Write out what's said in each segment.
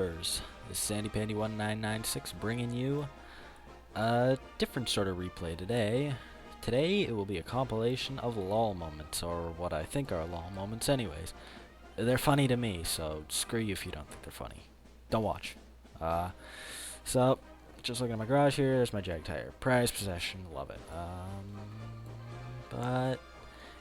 viewers, this is SandyPandy1996 bringing you a different sort of replay today. Today it will be a compilation of lol moments, or what I think are lol moments anyways. They're funny to me, so screw you if you don't think they're funny. Don't watch. So, just looking at my garage here, there's my Jag tire. Prized possession, love it. But,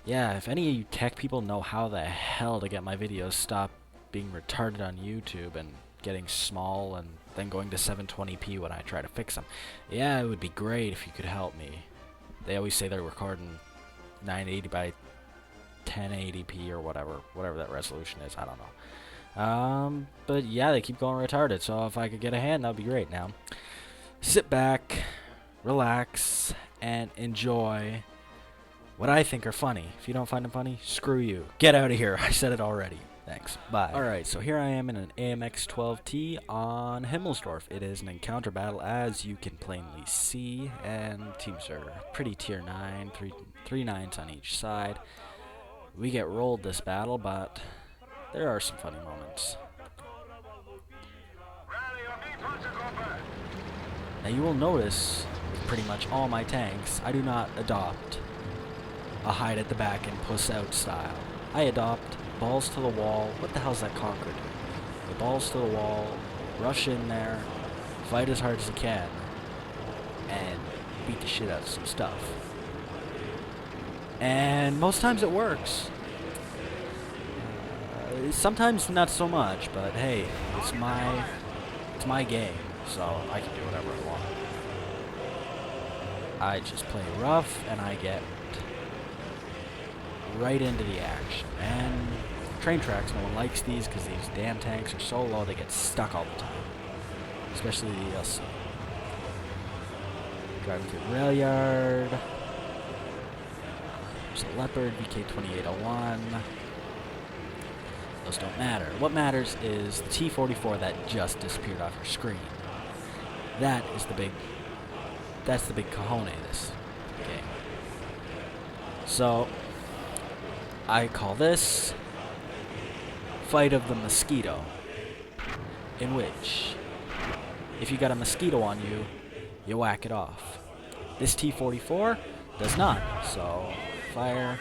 yeah, if any of you tech people know how the hell to get my videos stopped being retarded on YouTube and getting small and then going to 720p when I try to fix them, yeah, it would be great if you could help me. They always say they're recording 980 by 1080p or whatever that resolution is, I don't know. But yeah, they keep going retarded, so if I could get a hand, that'd be great. Now, sit back, relax, and enjoy what I think are funny. If you don't find them funny, screw you. Get out of here. I said it already. Thanks. Bye. Alright, so here I am in an AMX-12T on Himmelsdorf. It is an encounter battle, as you can plainly see, and teams are pretty tier 9, three nines on each side. We get rolled this battle, but there are some funny moments. Now you will notice, with pretty much all my tanks, I do not adopt a hide at the back and puss out style. I adopt balls to the wall. What the hell is that conqueror doing? The balls to the wall, rush in there, fight as hard as you can, and beat the shit out of some stuff. And most times it works. Sometimes not so much, but hey, it's my game, so I can do whatever I want. I just play rough, and I get right into the action. And train tracks, no one likes these because these damn tanks are so low they get stuck all the time, especially the ELC. Driving through the rail yard. There's a Leopard VK2801. Those don't matter. What matters is the T-44 that just disappeared off your screen. That's the big cojones of this game. So I call this Fight of the Mosquito, in which if you got a mosquito on you, you whack it off. This T-44 does not, so fire,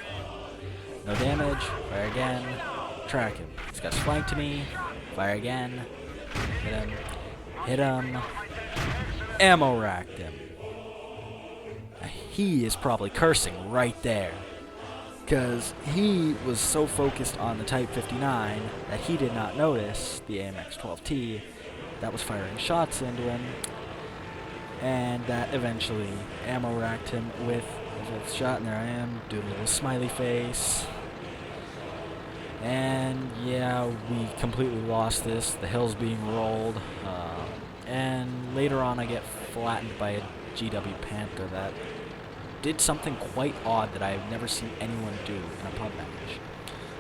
no damage, fire again, track him. He's got flank to me, fire again, hit him, ammo racked him. He is probably cursing right there, because he was so focused on the Type 59 that he did not notice the AMX-12T that was firing shots into him, and that eventually ammo racked him with a shot, and there I am, doing a little smiley face. And yeah, we completely lost this. The hill's being rolled, and later on I get flattened by a GW Panther that did something quite odd that I've never seen anyone do in a pub match.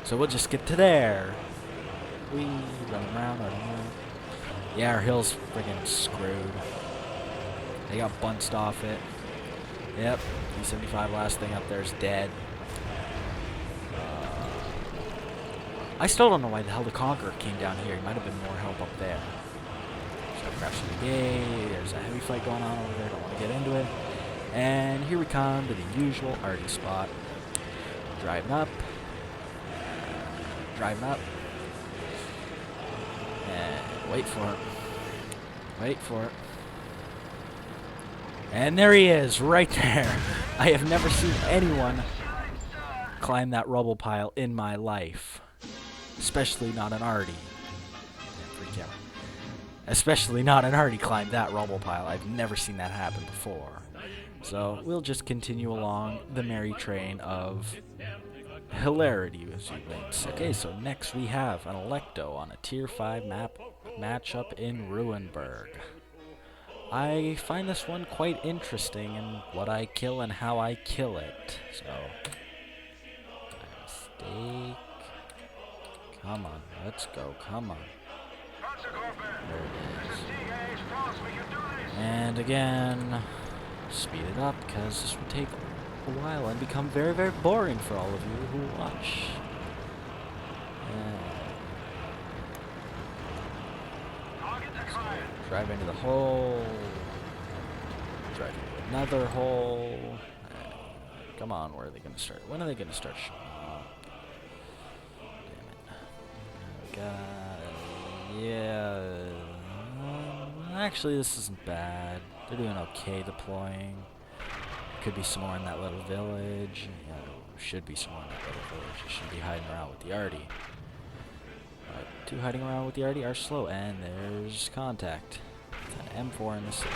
So we'll just skip to there. We run around. Yeah, our hill's friggin' screwed. They got bunched off it. Yep, E75 last thing up there is dead. I still don't know why the hell the Conqueror came down here. He might have been more help up there. So I crashed through the gate. There's a heavy fight going on over there. Don't want to get into it. And here we come to the usual arty spot. Driving up. And wait for it. Wait for it. And there he is, right there. I have never seen anyone climb that rubble pile in my life. Especially not an arty. Freak out. Especially not an arty climb that rubble pile. I've never seen that happen before. So we'll just continue along the merry train of hilarity as events. Okay, so next we have an Electo on a tier 5 matchup in Ruinberg. I find this one quite interesting in what I kill and how I kill it. So, mistake. Come on, let's go, come on. There it is. And again, speed it up, because this would take a while and become very, very boring for all of you who watch. Drive into the hole. Drive into another hole. Come on, where are they going to start? When are they going to start showing up? Damn it. Yeah. Actually, this isn't bad. They're doing okay deploying. Could be some more in that little village. Yeah, should be some more in that little village. They should be hiding around with the arty. Two hiding around with the arty are slow, and there's contact. It's an M4 in the city.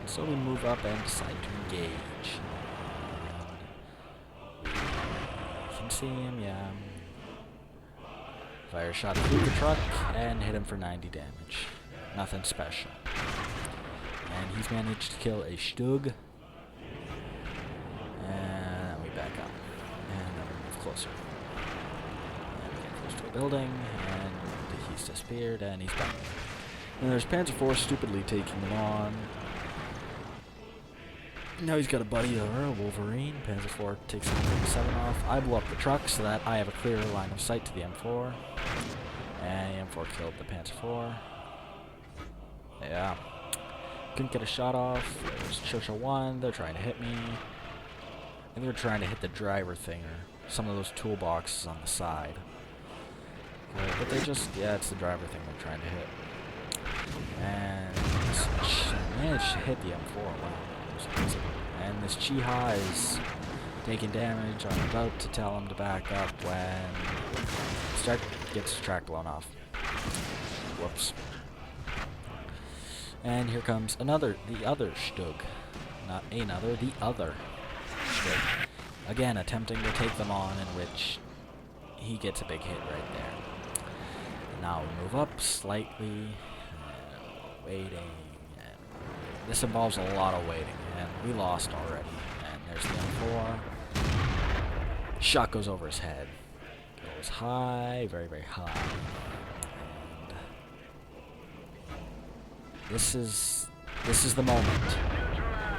And so we move up and decide to engage. And you can see him, yeah. Fire a shot through the truck and hit him for 90 damage. Nothing special. And he's managed to kill a Stug. And we back up. And then we move closer. And we get close to a building, and he's disappeared, and he's done. And there's Panzer IV stupidly taking him on. Now he's got a buddy or a Wolverine. Panzer IV takes the M7 off. I blew up the truck so that I have a clearer line of sight to the M4. And the M4 killed the Panzer IV. Yeah. Couldn't get a shot off. There's Churchill 1. They're trying to hit me. And they're trying to hit the driver thing or some of those toolboxes on the side. But they just, yeah, it's the driver thing they're trying to hit. And managed to hit the M4. Wow. And this Chiha is taking damage. I'm about to tell him to back up when Start gets his track blown off. Whoops. And here comes the other Stug. Not another, the other Stug. Again, attempting to take them on, in which he gets a big hit right there. Now we move up slightly, waiting. This involves a lot of waiting, and we lost already. And there's the M4. Shot goes over his head. Goes high, very, very high. And this is the moment.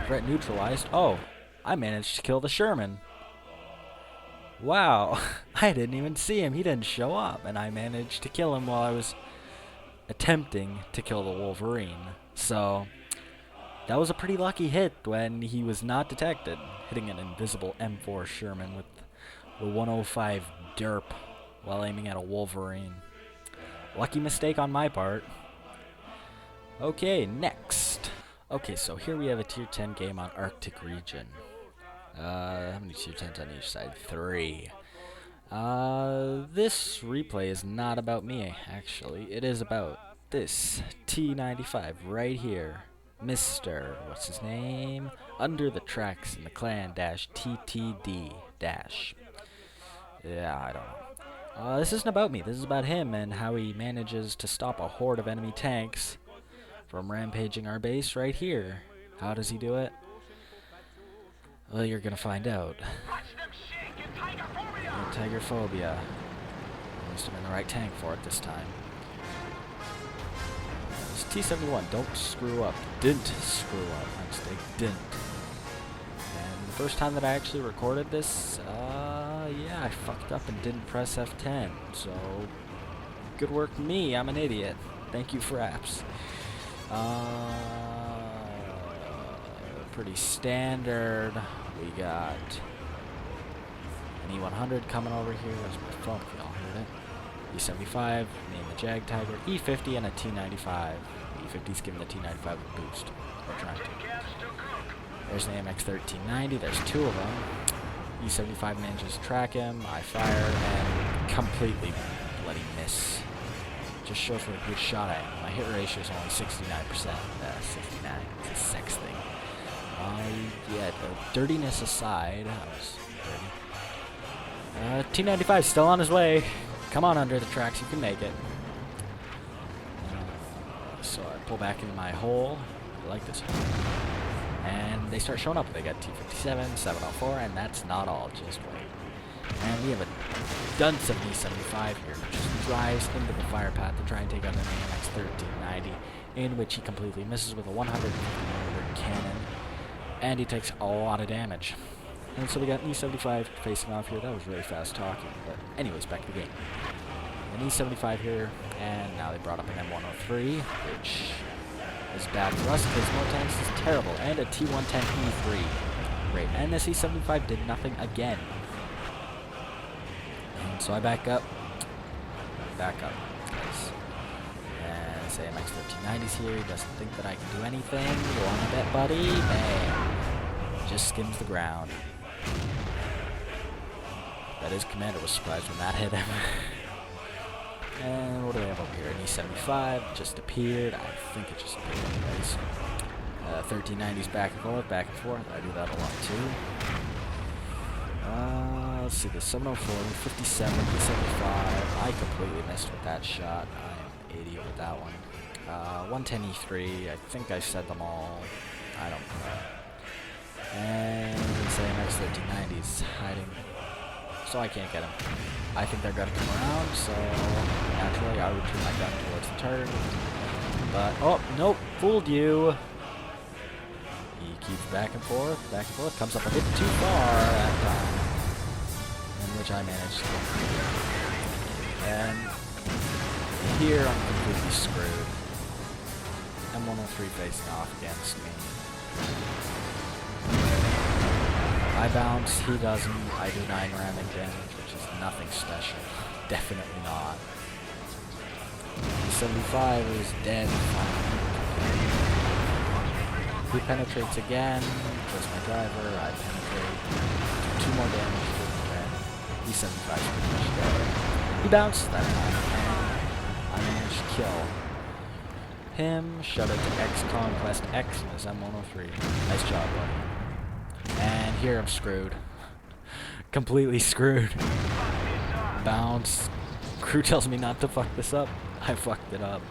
Threat neutralized. Oh, I managed to kill the Sherman. Wow, I didn't even see him. He didn't show up, and I managed to kill him while I was attempting to kill the Wolverine. So that was a pretty lucky hit when he was not detected, hitting an invisible M4 Sherman with the 105 derp while aiming at a Wolverine. Lucky mistake on my part. Okay, next. Okay, so here we have a tier 10 game on Arctic region. How many tier 10s on each side? 3. This replay is not about me, actually. It is about this T95 right here. Mr. What's his name? Under the Tracks in the Clan dash TTD dash. Yeah, I don't know. This isn't about me. This is about him and how he manages to stop a horde of enemy tanks from rampaging our base right here. How does he do it? Well, you're gonna find out. Tiger phobia. At least I'm in the right tank for it this time. It's T71. Don't screw up. Didn't screw up. My mistake. Didn't. And the first time that I actually recorded this, yeah, I fucked up and didn't press F10. So, good work me. I'm an idiot. Thank you, Fraps. Pretty standard. We got an E100 coming over here. Where's my phone? If y'all heard it. E75, name the Jag Tiger, E50, and a T95. E50's giving the T95 a boost. We're trying to. There's the AMX-1390. There's 2 of them. E75 manages to track him. I fire and completely bloody miss. Just shows what a good shot I am. My hit ratio is only 69%. 69. It's a sex thing. Yeah, dirtiness aside, I was dirty. T95 still on his way. Come on, Under the Tracks, you can make it. So I pull back into my hole. I like this hole. And they start showing up. They got T57, 704, and that's not all. Just wait. And we have a dunce of E75 here, which just drives into the fire path to try and take out an AMX-1390, in which he completely misses with a 150mm cannon. And he takes a lot of damage. And so we got E75 facing off here. That was really fast talking. But anyways, back to the game. an E75 here, and now they brought up an M103, which is bad for us because no tanks is terrible, and a T110 E3. Great, and this E75 did nothing again. And so I back up. And say MX-1390's here, he doesn't think that I can do anything. You wanna bet, buddy? Bam. Just skims the ground. That his commander was surprised when that hit him. And what do we have up here? An E75 just appeared. I think it just appeared anyways. 1390's back and forth. I do that a lot too. Let's see, the 704, 57, 75. I completely missed with that shot. I am an idiot with that one. 110 E3. I think I said them all. I don't know. And say MX-1390's hiding. So I can't get him. I think they're gonna come around, so naturally I would turn my gun towards the turret. But, oh, nope, fooled you. He keeps back and forth, comes up a bit too far at time. In which I managed to. And here I'm completely screwed. M103 facing off against me. I bounce, he doesn't. I do 9 ramming damage, which is nothing special. Definitely not. The 75 is dead. He penetrates again. Kills my driver. I penetrate. 2 more damage to him again. E75 is pretty much dead. He bounced that time. I managed to kill him. Shut it to X Conquest X and his M103. Nice job, buddy. And here I'm screwed. Completely screwed. Bounce. Crew tells me not to fuck this up. I fucked it up.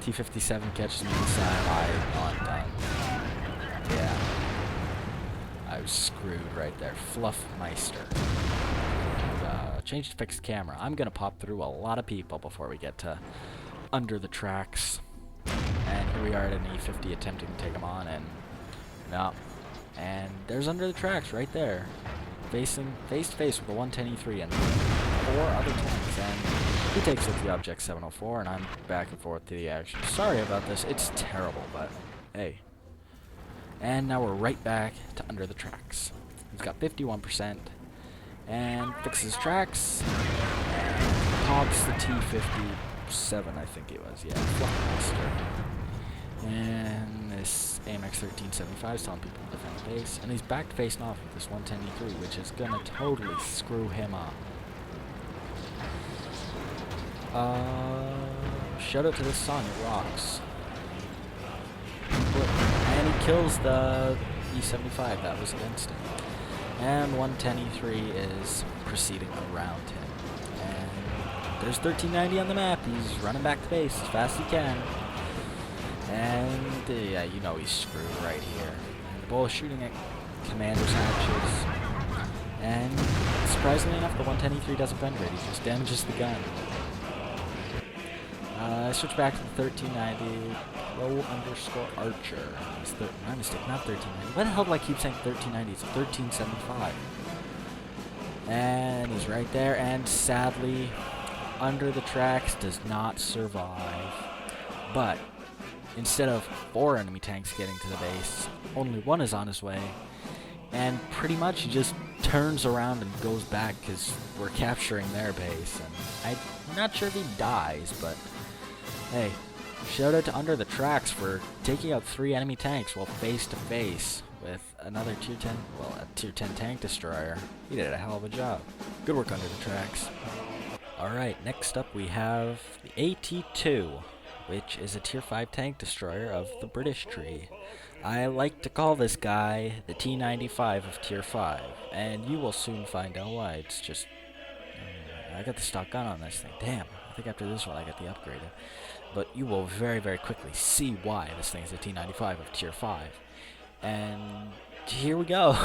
T57 catches me inside. I'm done. Yeah. I was screwed right there. Fluffmeister. And, change to fixed camera. I'm gonna pop through a lot of people before we get to under the tracks. And here we are at an E50 attempting to take him on, and no. And there's under the tracks right there, face to face with the 110 E3 and 4 other tanks, and he takes it to the Object 704, and I'm back and forth to the action. Sorry about this, it's terrible, but hey. And now we're right back to under the tracks. He's got 51%, and fixes tracks, and hogs the T57, I think it was, yeah, Fluffmeister. And this AMX-1375 is telling people to defend the base, and he's back facing off with this 110 E3, which is gonna totally screw him up. Shout out to this song, it rocks. And he kills the E75 that was against him. And 110 E3 is proceeding around him. And there's 1390 on the map, he's running back to base as fast as he can. And yeah, you know he's screwed right here. And both shooting at commander's hatches. And surprisingly enough, the 110 E3 doesn't penetrate, he just damages the gun. I switch back to the 1390 _Archer. My mistake, not 1390. Why the hell do I keep saying 1390? It's a 1375. And he's right there, and sadly, under the tracks does not survive. But instead of 4 enemy tanks getting to the base, only 1 is on his way, and pretty much he just turns around and goes back because we're capturing their base. And I'm not sure if he dies, but hey, shout out to Under the Tracks for taking out 3 enemy tanks while face to face with another tier 10, well, a tier 10 tank destroyer. He did a hell of a job. Good work, Under the Tracks. Alright, next up we have the AT-2, which is a tier 5 tank destroyer of the British tree. I like to call this guy the T-95 of tier 5, and you will soon find out why. It's just, I got the stock gun on this thing. Damn, I think after this one I get the upgraded. But you will very, very quickly see why this thing is a T-95 of tier 5. And here we go.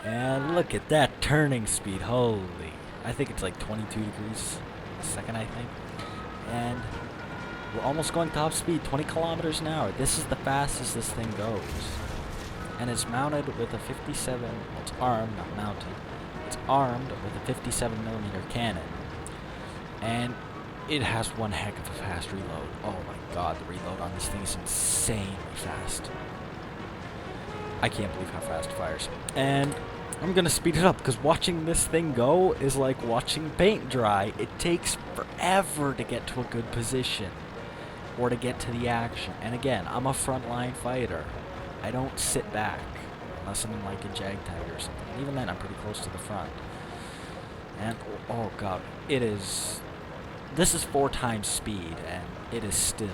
And look at that turning speed, holy. I think it's like 22 degrees a second, I think. And we're almost going top speed, 20 kilometers an hour. This is the fastest this thing goes. And it's mounted with a 57, well, it's armed, not mounted. It's It's armed with a 57mm cannon, and it has one heck of a fast reload. Oh my god, the reload on this thing is insanely fast. I can't believe how fast it fires. And I'm gonna speed it up, because watching this thing go is like watching paint dry. It takes forever to get to a good position, or to get to the action. And again, I'm a frontline fighter. I don't sit back, unless I'm in like a Jag Tiger or something. And even then, I'm pretty close to the front. And, oh god, this is 4 times speed, and it is still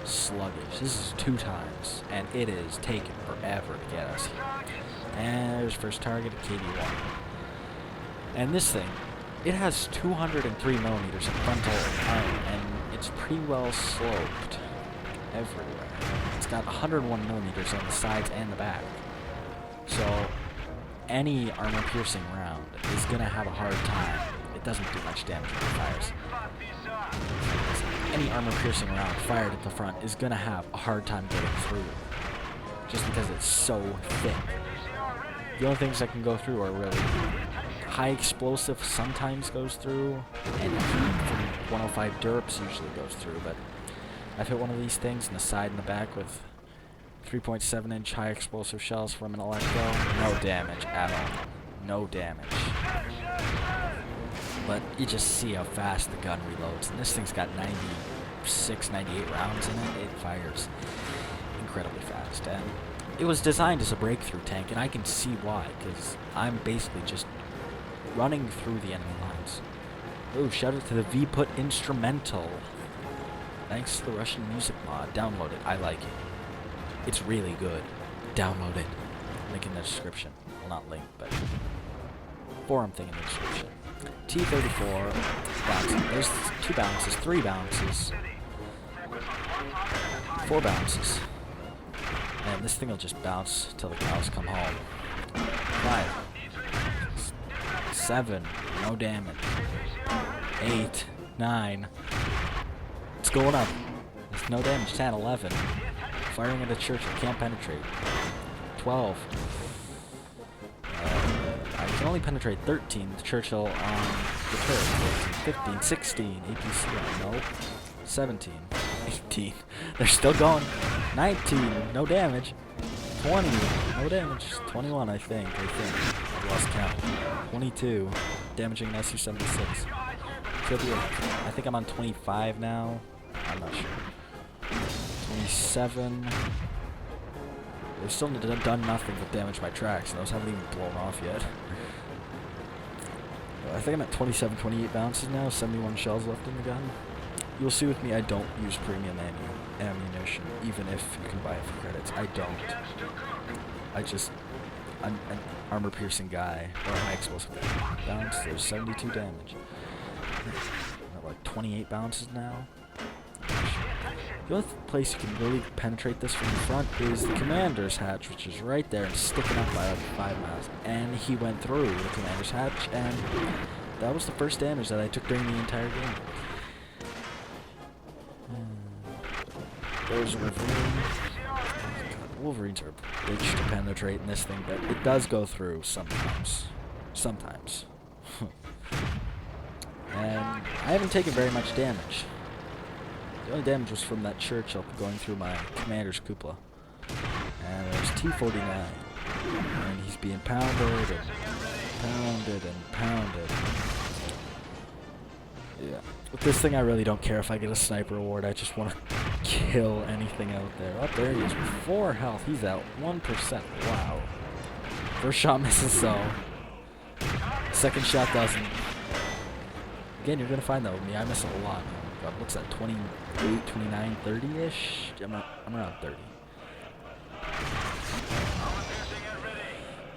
sluggish. This is 2 times, and it is taking forever to get us here. And there's first target at KD1. And this thing, it has 203mm of frontal armor, and it's pretty well sloped everywhere. It's got 101mm on the sides and the back. So any armor-piercing round is going to have a hard time. It doesn't do much damage when it fires. Any armor-piercing round fired at the front is going to have a hard time getting through, just because it's so thick. The only things that can go through are really high explosive sometimes goes through, and heat from 105 derps usually goes through, but I've hit one of these things in the side and the back with 3.7-inch high explosive shells from an electro. No damage at all. No damage. But you just see how fast the gun reloads, and this thing's got 96, 98 rounds in it. It fires incredibly fast, and it was designed as a breakthrough tank, and I can see why, because I'm basically just running through the enemy lines. Oh, shout out to the V-Put Instrumental. Thanks to the Russian music mod. Download it. I like it. It's really good. Download it. Link in the description. Well, not link, but forum thing in the description. T-34 bouncing. There's 2 bounces, 3 bounces, 4 bounces. And this thing will just bounce till the cows come home. 5, 7, no damage. 8, 9. It's going up. There's no damage. 10, 11. Firing at a church that can't penetrate. 12. I can only penetrate 13. The Churchill on the turret. 15, 16. APC on. Nope. 17. 18. They're still going. 19. No damage. 20. No damage. 21, I think. I lost count. 22. Damaging an SU-76. I think I'm on 25 now. I'm not sure. 27. They've still done nothing but damage my tracks, and those haven't even blown off yet. I think I'm at 27, 28 bounces now, 71 shells left in the gun. You'll see with me, I don't use premium ammunition, even if you can buy it for credits. I don't. I'm an armor-piercing guy, or a high-explosive guy. Bounce, there's 72 damage. I'm at like 28 bounces now. The only place you can really penetrate this from the front is the commander's hatch, which is right there and sticking up by like 5 miles. And he went through the commander's hatch, and that was the first damage that I took during the entire game. There's a Wolverine. Wolverines are a bitch to penetrate in this thing, but it does go through sometimes. Sometimes. And I haven't taken very much damage. The only damage was from that Churchill going through my commander's cupola. And there's T-49. And he's being pounded and pounded and pounded. Yeah. With this thing, I really don't care if I get a sniper award. I just want to kill anything out there. Oh, there he is with 4 health. He's at 1%. Wow. First shot misses, so. Second shot doesn't. Again, you're going to find that with me. I miss it a lot. God, what's that, 28, 29, 30-ish? I'm around 30.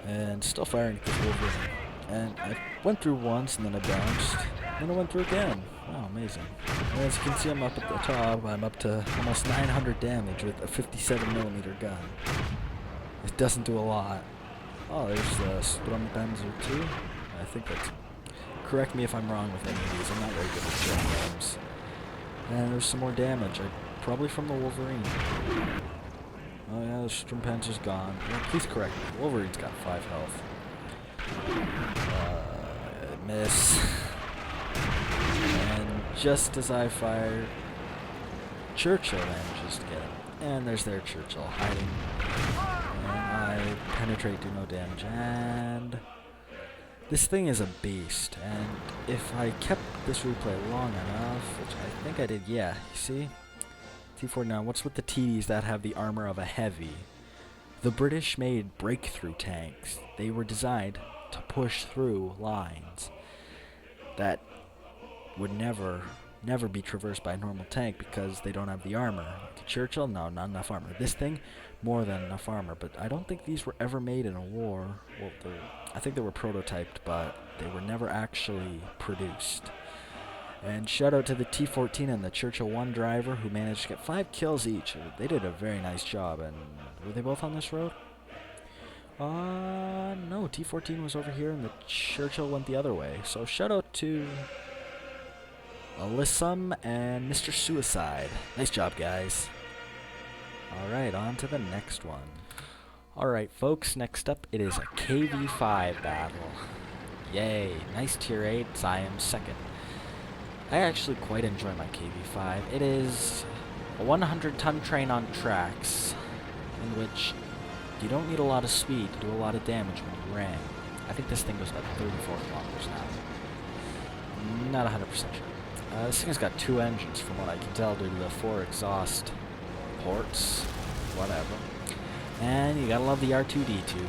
And still firing at this Wolverine. And I went through once, and then I bounced. Then I went through again. Wow, amazing. And as you can see, I'm up at the top. I'm up to almost 900 damage with a 57mm gun. It doesn't do a lot. Oh, there's the Strompanzer 2. I think that's... Correct me if I'm wrong with any of these. I'm not very good with German names. And there's some more damage. Probably from the Wolverine. Oh yeah, the Strompanzer's gone. Yeah, please correct me. Wolverine's got 5 health. Miss. And just as I fire, Churchill manages to get him. And there's their Churchill hiding. And I penetrate, do no damage. And this thing is a beast. And if I kept this replay long enough, which I think I did, yeah, you see? T-49, what's with the TDs that have the armor of a heavy? The British made breakthrough tanks. They were designed to push through lines that would never be traversed by a normal tank because they don't have the armor. The Churchill, no, not enough armor. This thing, more than enough armor. But I don't think these were ever made in a war. Well, I think they were prototyped, but they were never actually produced. And shout out to the T-14 and the Churchill 1 driver who managed to get 5 kills each. They did a very nice job. And were they both on this road? No, T-14 was over here and the Churchill went the other way. So shout out to Alyssum and Mr. Suicide. Nice job, guys. Alright, on to the next one. Alright, folks, next up it is a KV-5 battle. Yay, nice tier 8, I am second. I actually quite enjoy my KV-5. It is a 100-ton train on tracks, in which you don't need a lot of speed to do a lot of damage when you ram. I think this thing goes about 34 kilometers an hour. Not 100% sure. This thing's got 2 engines from what I can tell due to the 4 exhaust ports, whatever. And you gotta love the R2-D2.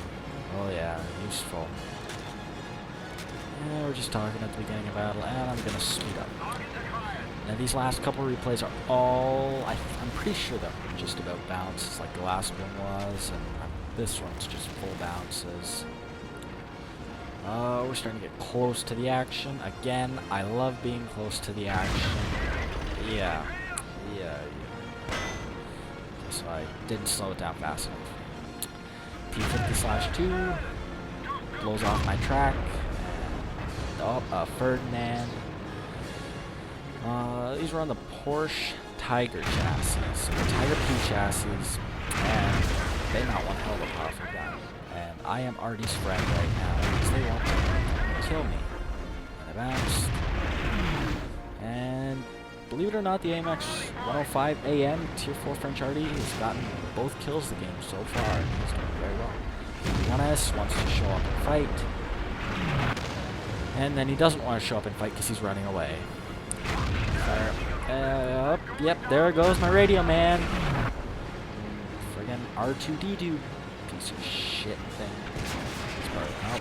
Oh yeah, useful. And we're just talking at the beginning of battle, and I'm gonna speed up. Now these last couple replays are all, I'm pretty sure they're just about bounces like the last one was, and this one's just full bounces. We're starting to get close to the action. Again, I love being close to the action. Yeah. So I didn't slow it down fast enough. T50/2 blows off my track. Oh, Ferdinand. These were on the Porsche Tiger chassis. So the Tiger P chassis, and they not one hell of a powerful gun. And I am Artie's friend right now because they want to kill me. And I bounced. And believe it or not, the AMX 105 AM Tier 4 French Artie has gotten both kills the game so far. He's doing very well. 1S wants to show up and fight. And then he doesn't want to show up and fight because he's running away. Fire. Yep, there goes my radio man. Friggin' R2-D2 piece of shit thing. Oh,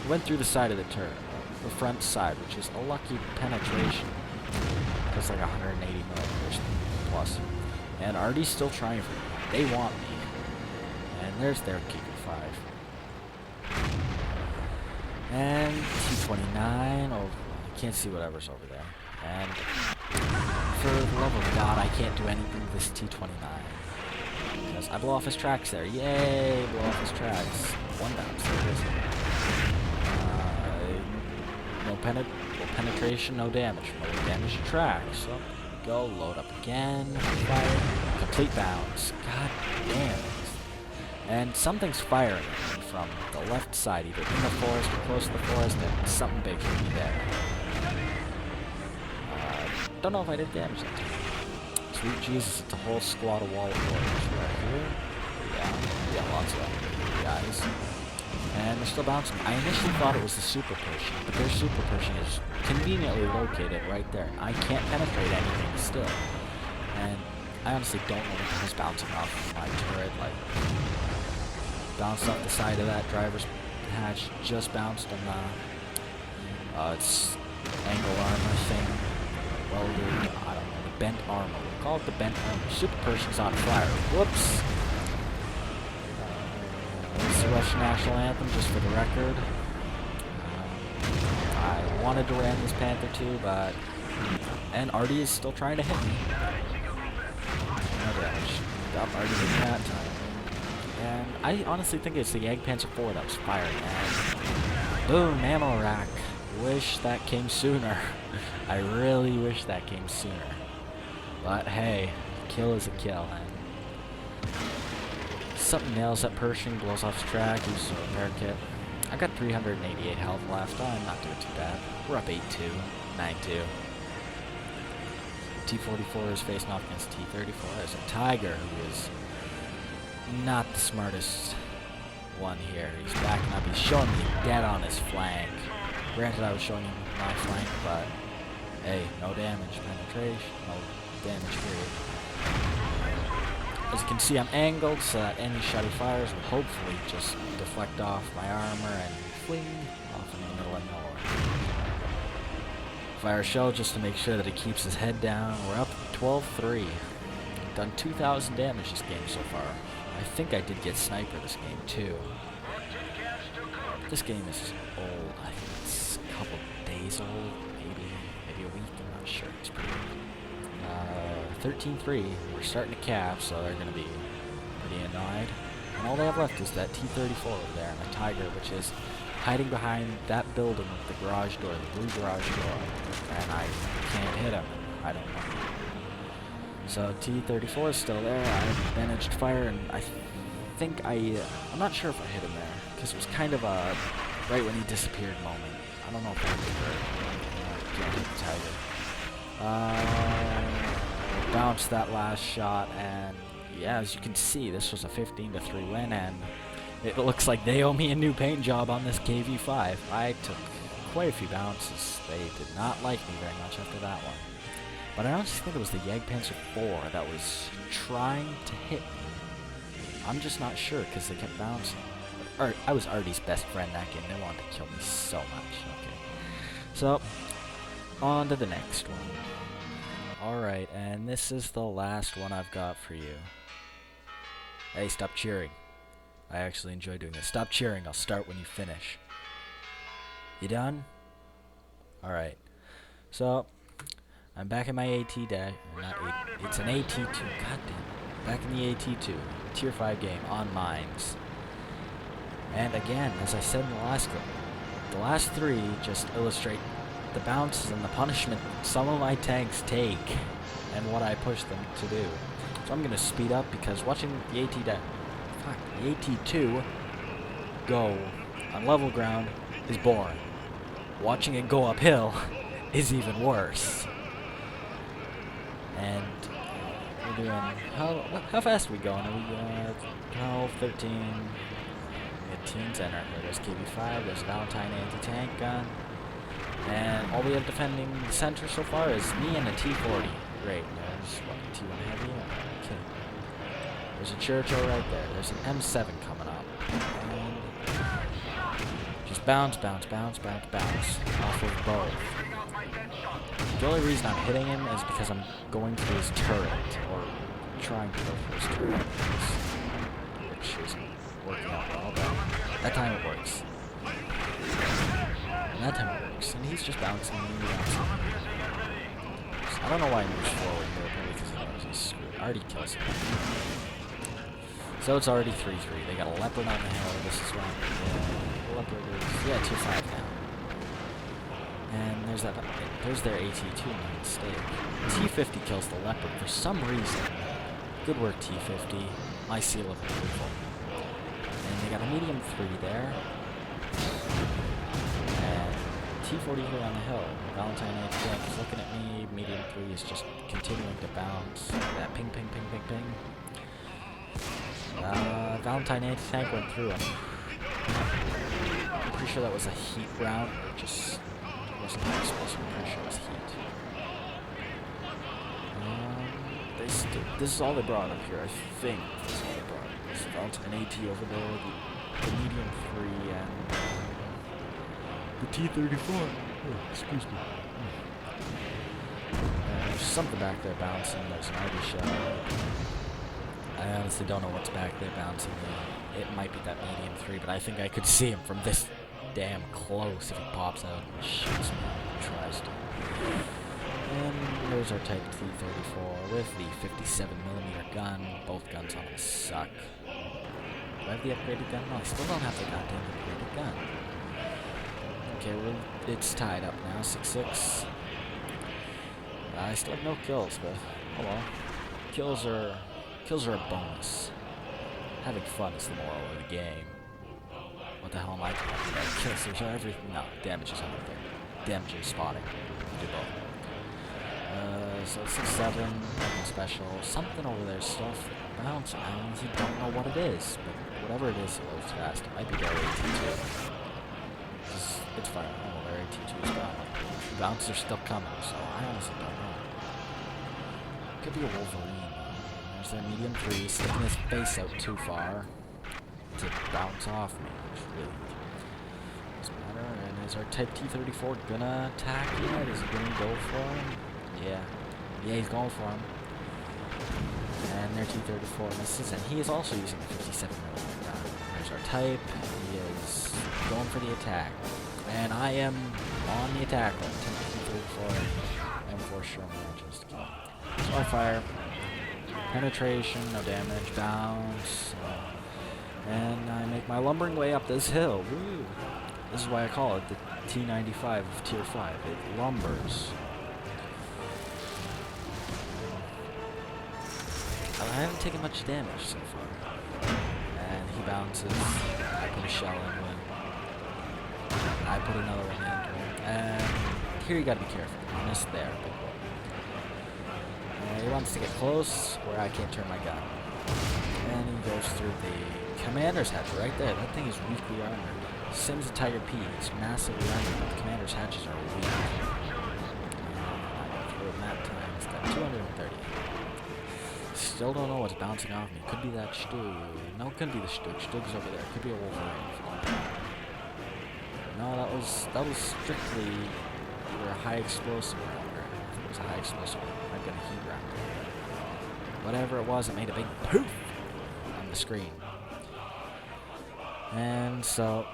went through the side of the turret, the front side, which is a lucky penetration. That's like 180 millimeters plus. And Artie's still trying for me. They want me. And there's their KV-5. And T-29, oh, I can't see whatever's over there. And for the love of God, I can't do anything with this T-29. Because I blow off his tracks there. Yay, blow off his tracks. One bounce, there it is. No penetration, no damage. No damage to tracks. So, go, load up again, fire, complete bounce. God damn it. And something's firing from the left side, either in the forest or close to the forest, and something big hit me there. Don't know if I did damage that time. Sweet Jesus, it's a whole squad of wall warriors right here. Yeah, lots of guys. And they're still bouncing. I initially thought it was the super Pershing, but their super Pershing is conveniently located right there. I can't penetrate anything still. And I honestly don't know if I was bouncing off my turret, like bounced off the side of that driver's hatch, just bounced on the it's angle armor thing. Welded, I don't know, the bent armor. We'll call it the bent armor. Super Pershing's on fire. Whoops. This is the Russian national anthem, just for the record. I wanted to ram this Panther too, but... And Artie is still trying to hit me. No damage. Got Artie in that time. And I honestly think it's the Jagdpanzer 4 that was firing. And boom, ammo rack. Wish that came sooner. I really wish that came sooner. But hey, kill is a kill. And something nails that Pershing, blows off his track, uses a repair kit. I got 388 health left. I'm not doing too bad. We're up 8-2, 9-2. T44 is facing off against T34. There's a Tiger who is not the smartest one here. He's backing up. He's showing me dead on his flank. Granted, I was showing him my flank, but hey, no damage penetration, no damage period. As you can see, I'm angled so that any shot he fires will hopefully just deflect off my armor and fling off in the middle of nowhere. Fire a shell just to make sure that he keeps his head down. We're up 12-3. Done 2,000 damage this game so far. I think I did get sniper this game too. This game is old. I think it's a couple days old, maybe a week. I'm not sure. It's pretty old. 13-3. We're starting to cap, so they're going to be pretty annoyed. And all they have left is that T-34 over there and a Tiger, which is hiding behind that building with the garage door, the blue garage door. And I can't hit him. I don't know. So T-34 is still there. I managed to fire, and I think I'm not sure if I hit him there, because it was kind of a right when he disappeared moment. I don't know if I did hurt. Tiger. Bounced that last shot, and yeah, as you can see, this was a 15-3 win, and it looks like they owe me a new paint job on this KV5. I took quite a few bounces. They did not like me very much after that one. But I honestly think it was the Jagdpanzer 4 that was trying to hit me. I'm just not sure because they kept bouncing. I was Artie's best friend that game. They wanted to kill me so much. Okay. So, on to the next one. Alright, and this is the last one I've got for you. Hey, stop cheering. I actually enjoy doing this. Stop cheering. I'll start when you finish. You done? Alright. So, I'm back in my AT deck. It's an AT2. Goddamn. Back in the AT2. Tier 5 game on mines. And again, as I said in the last clip, the last three just illustrate the bounces and the punishment some of my tanks take and what I push them to do. So I'm going to speed up because watching the the AT2 go on level ground is boring. Watching it go uphill is even worse. And we're doing, how fast are we going? Are we 12, 13, mid-teens? And there's KB5, there's Valentine anti-tank gun. And all we have defending the center so far is me and a T40. Great, there's what, T1 heavy? Okay. There's a Churchill right there. There's an M7 coming up. And just bounce, bounce, bounce, bounce, bounce off of both. The only reason I'm hitting him is because I'm going for his turret, or trying to go for his turret, which isn't working out well, but that time it works. And that time it works, and he's just bouncing me, bouncing me. So I don't know why he moves forward here, probably because he knows he's screwed. I already kills him. So it's already 3-3. They got a Leopard on the hill. This is one. Yeah, Leopard is, yeah, 2-5 now. And there's that. There's their AT2 by mistake. T50 kills the Leopard for some reason. Good work, T50. My seal of approval. And they got a medium 3 there. And T40 on the hill. Valentine anti-tank is looking at me. Medium 3 is just continuing to bounce. That ping, ping, ping, ping, ping. Valentine anti-tank went through him. I'm pretty sure that was a heat round, or just wasn't that explosive. I'm pretty sure it was heat. This is all they brought up here, I think. This is all they brought up. There's Valentine AT over there, the medium 3, and the T-34. Oh, excuse me. There's something back there bouncing. There's an Artie shell. I honestly don't know what's back there bouncing. It might be that medium 3, but I think I could see him from this damn close if he pops out and shoots me and tries to. And there's our Type T-34 with the 57mm gun. Both guns on him suck. Do I have the upgraded gun? No, I still don't have the goddamn upgraded gun. Okay, well, it's tied up now, 6-6. I still have no kills, but oh well. Kills are a bonus. Having fun is the moral of the game. What the hell am I doing? Kills, there's everything. No, damage is everything. Damage is spotting. Do both. So 6-7, nothing special. Something over there still bouncing. I honestly don't know what it is, but whatever it is, it loads fast. It might be their AT2. It's fine. Oh, their AT2 is gone. Bounces are still coming, so I honestly don't know. Could be a Wolverine. There's their medium 3, sticking his face out too far to bounce off me, which really doesn't matter. And is our Type T-34 gonna attack yet? Is he gonna go for him? Yeah. Yeah, he's going for him. And their T-34 misses, and he is also using a 57mm gun. There's our Type. He is going for the attack. And I am on the attack with T-34 and for sure manages to kill. So I fire. Penetration, no damage, bounce. And I make my lumbering way up this hill. Woo! This is why I call it the T-95 of Tier 5. It lumbers. I haven't taken much damage so far. And he bounces. I put a shell into him. I put another one into him. And here you gotta be careful. You missed there, big boy. And he wants to get close where I can't turn my gun. And he goes through the commander's hatch right there. That thing is weakly armored. Same as the Tiger P. It's massively armored, but the commander's hatches are weak. I got through him that time. It's got 230. Still don't know what's bouncing off me. Could be that Stug. No, it couldn't be the Stug. Stug's over there. Could be a Wolverine. No, that was strictly either a high explosive round. I think it was a high explosive round. Might have been a heat round. Whatever it was, it made a big poof on the screen. And so,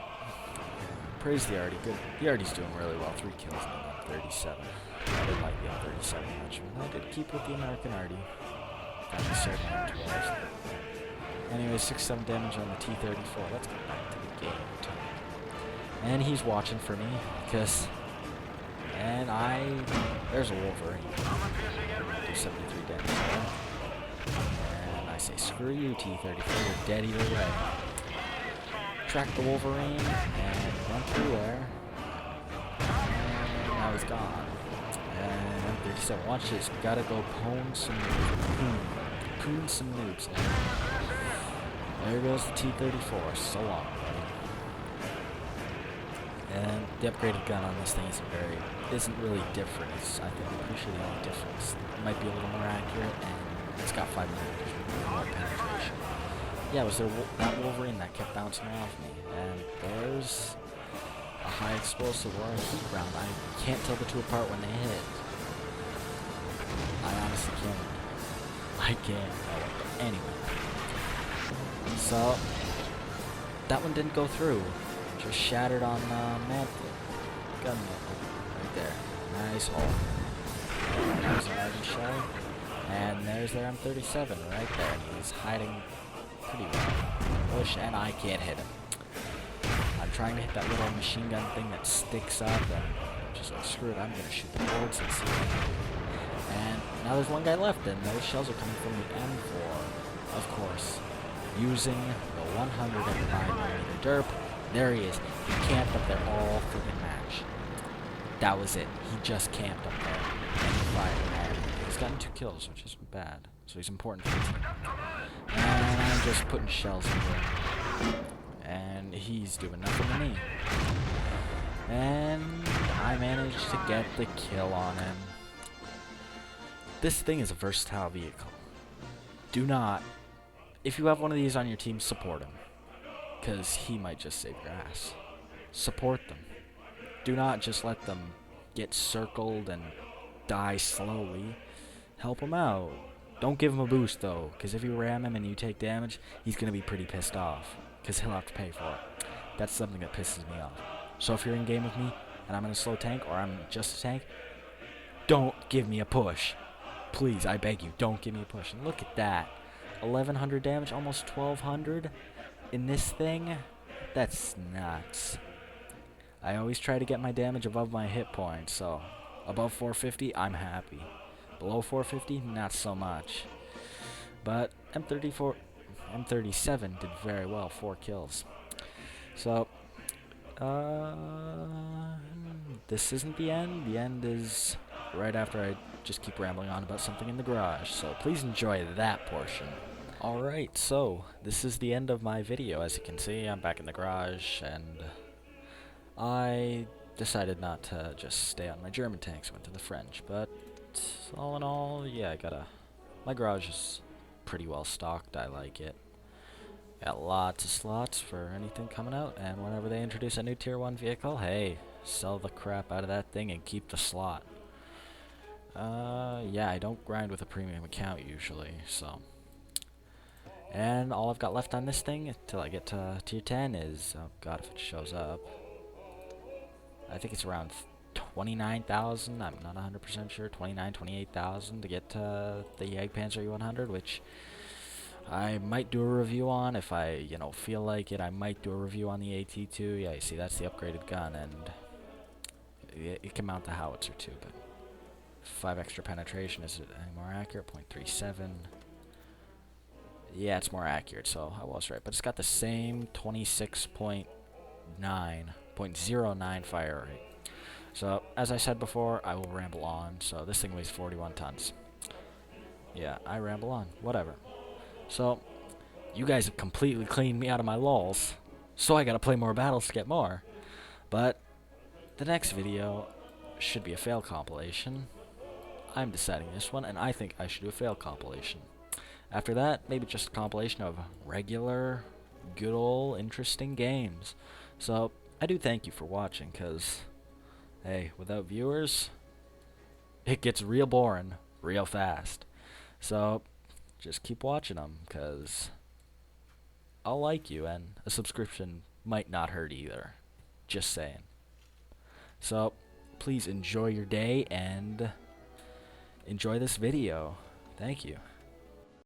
praise the Artie. Good. The Artie's doing really well. 3 kills and 37. I didn't like the M37 much, but I did keep with the American Artie. Got the second on 12. Anyway, 6-7 damage on the T-34. Let's get back to the game time. And he's watching for me, because... And there's a Wolverine. Do 73 damage there. And I say, screw you, T-34, you're dead either way. Track the Wolverine, and run through there. And now he's gone. And M37, watch this, we gotta go poon some noobs there. There goes the T-34, so long, buddy. And the upgraded gun on this thing isn't really different. I think I'm pretty sure the only difference. It might be a little more accurate, and it's got 5mm more penetration. Yeah, it was that Wolverine that kept bouncing off me, and there's a high explosive or a heat round. I can't tell the two apart when they hit. I honestly can't. I can't. Anyway. So, that one didn't go through. Just shattered on mantle. Gun mantle. Right there. Nice hole. There's an Arden shell. And there's their M37 right there. And he's hiding pretty well. Push, and I can't hit him. I'm trying to hit that little machine gun thing that sticks up, and just like, screw it, I'm gonna shoot the bullets and see what I can do. And now there's one guy left, and those shells are coming from the M4, of course, using the 109mm derp. There he is. He camped up there all freaking match. That was it. He just camped up there and fired. And he's gotten 2 kills, which isn't bad. So he's important for the team. And I'm just putting shells in him. And he's doing nothing to me. And I managed to get the kill on him. This thing is a versatile vehicle. Do not, if you have one of these on your team, support him. Because he might just save your ass. Support them. Do not just let them get circled and die slowly. Help him out. Don't give him a boost though, because if you ram him and you take damage, he's going to be pretty pissed off. Because he'll have to pay for it. That's something that pisses me off. So if you're in game with me, and I'm in a slow tank, or I'm just a tank, don't give me a push. Please, I beg you, don't give me a push. And look at that. 1100 damage, almost 1200 in this thing. That's nuts. I always try to get my damage above my hit points, so above 450, I'm happy. Below 450, not so much. But M37 did very well, 4 kills. So This isn't the end. The end is right after I just keep rambling on about something in the garage, so please enjoy that portion. Alright, so this is the end of my video. As you can see, I'm back in the garage, and I decided not to just stay on my German tanks, went to the French, but all in all, yeah, my garage is pretty well stocked. I like it. Got lots of slots for anything coming out, and whenever they introduce a new Tier 1 vehicle, hey, sell the crap out of that thing and keep the slot. Yeah, I don't grind with a premium account usually, so. And all I've got left on this thing until I get to Tier 10 is, oh god, if it shows up, I think it's around 29,000, I'm not 100% sure, 28,000 to get to the Jagdpanzer E100, which I might do a review on if I, feel like it. I might do a review on the AT2. Yeah, you see, that's the upgraded gun, and it can mount the howitzer too, but 5 extra penetration. Is it any more accurate? 0.37. Yeah, it's more accurate, so I was right. But it's got the same 0.09 fire rate. So, as I said before, I will ramble on. So, this thing weighs 41 tons. Yeah, I ramble on. Whatever. So, you guys have completely cleaned me out of my lulls, so I gotta play more battles to get more. But the next video should be a fail compilation. I'm deciding this one, and I think I should do a fail compilation. After that, maybe just a compilation of regular, good old, interesting games. So, I do thank you for watching, because, hey, without viewers, it gets real boring real fast. So, just keep watching them, because I'll like you, and a subscription might not hurt either. Just saying. So, please enjoy your day, and enjoy this video. Thank you.